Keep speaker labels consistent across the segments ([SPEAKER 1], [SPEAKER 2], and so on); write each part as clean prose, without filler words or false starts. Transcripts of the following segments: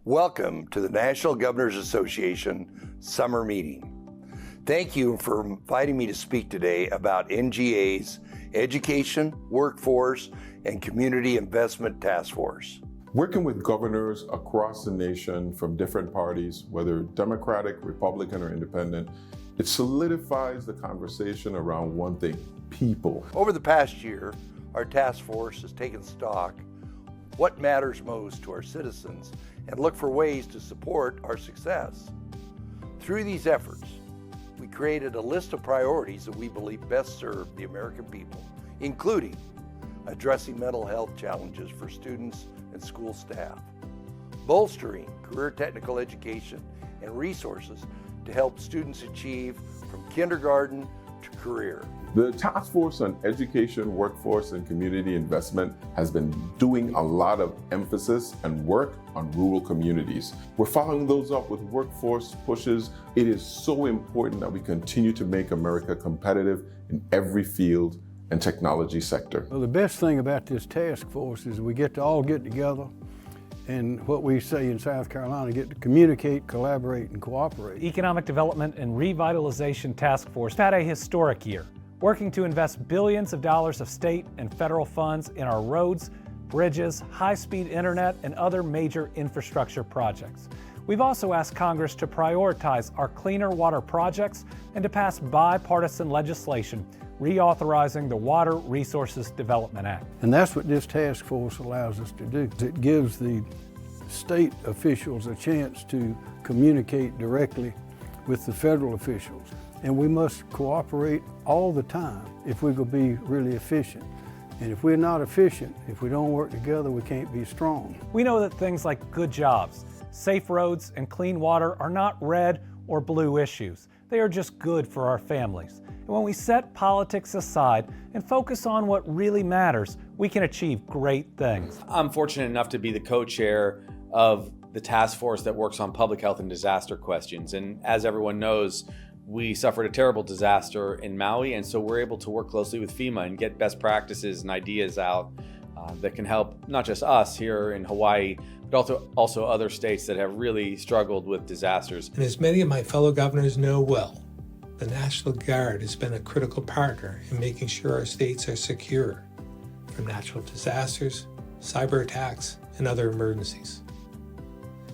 [SPEAKER 1] Welcome to the National Governors Association Summer Meeting. Thank you for inviting me to speak today about NGA's Education, Workforce, and Community Investment Task Force.
[SPEAKER 2] Working with governors across the nation from different parties, whether Democratic, Republican, or Independent, it solidifies the conversation around one thing: people.
[SPEAKER 1] Over the past year, our task force has taken stock what matters most to our citizens and look for ways to support our success. Through these efforts, we created a list of priorities that we believe best serve the American people, including addressing mental health challenges for students and school staff, bolstering career technical education and resources to help students achieve from kindergarten to career.
[SPEAKER 2] The Task Force on Education, Workforce, and Community Investment has been doing a lot of emphasis and work on rural communities. We're following those up with workforce pushes. It is so important that we continue to make America competitive in every field and technology sector.
[SPEAKER 3] Well, the best thing about this task force is we get to all get together and what we say in South Carolina, get to communicate, collaborate, and cooperate.
[SPEAKER 4] Economic Development and Revitalization Task Force had a historic year, working to invest billions of dollars of state and federal funds in our roads, bridges, high-speed internet, and other major infrastructure projects. We've also asked Congress to prioritize our cleaner water projects and to pass bipartisan legislation reauthorizing the Water Resources Development Act.
[SPEAKER 3] And that's what this task force allows us to do. It gives the state officials a chance to communicate directly with the federal officials. And we must cooperate all the time if we're going to be really efficient. And if we're not efficient, if we don't work together, we can't be strong.
[SPEAKER 4] We know that things like good jobs, safe roads, and clean water are not red or blue issues. They are just good for our families. And when we set politics aside and focus on what really matters, we can achieve great things.
[SPEAKER 5] I'm fortunate enough to be the co-chair of the task force that works on public health and disaster questions. And as everyone knows, we suffered a terrible disaster in Maui, and so we're able to work closely with FEMA and get best practices and ideas out that can help not just us here in Hawaii, but also other states that have really struggled with disasters.
[SPEAKER 6] And as many of my fellow governors know well, the National Guard has been a critical partner in making sure our states are secure from natural disasters, cyber attacks, and other emergencies.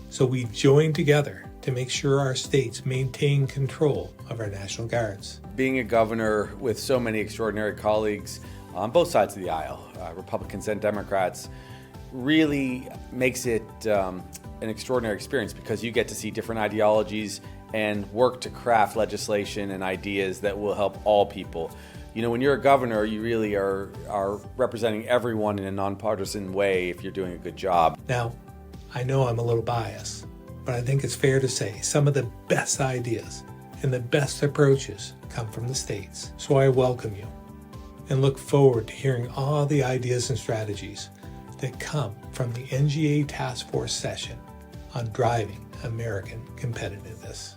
[SPEAKER 6] So we join together to make sure our states maintain control of our National Guards.
[SPEAKER 5] Being a governor with so many extraordinary colleagues on both sides of the aisle, Republicans and Democrats, really makes it an extraordinary experience because you get to see different ideologies and work to craft legislation and ideas that will help all people. You know, when you're a governor, you really are representing everyone in a nonpartisan way if you're doing a good job.
[SPEAKER 6] Now, I know I'm a little biased, but I think it's fair to say some of the best ideas and the best approaches come from the states. So I welcome you and look forward to hearing all the ideas and strategies that come from the NGA Task Force session on driving American competitiveness.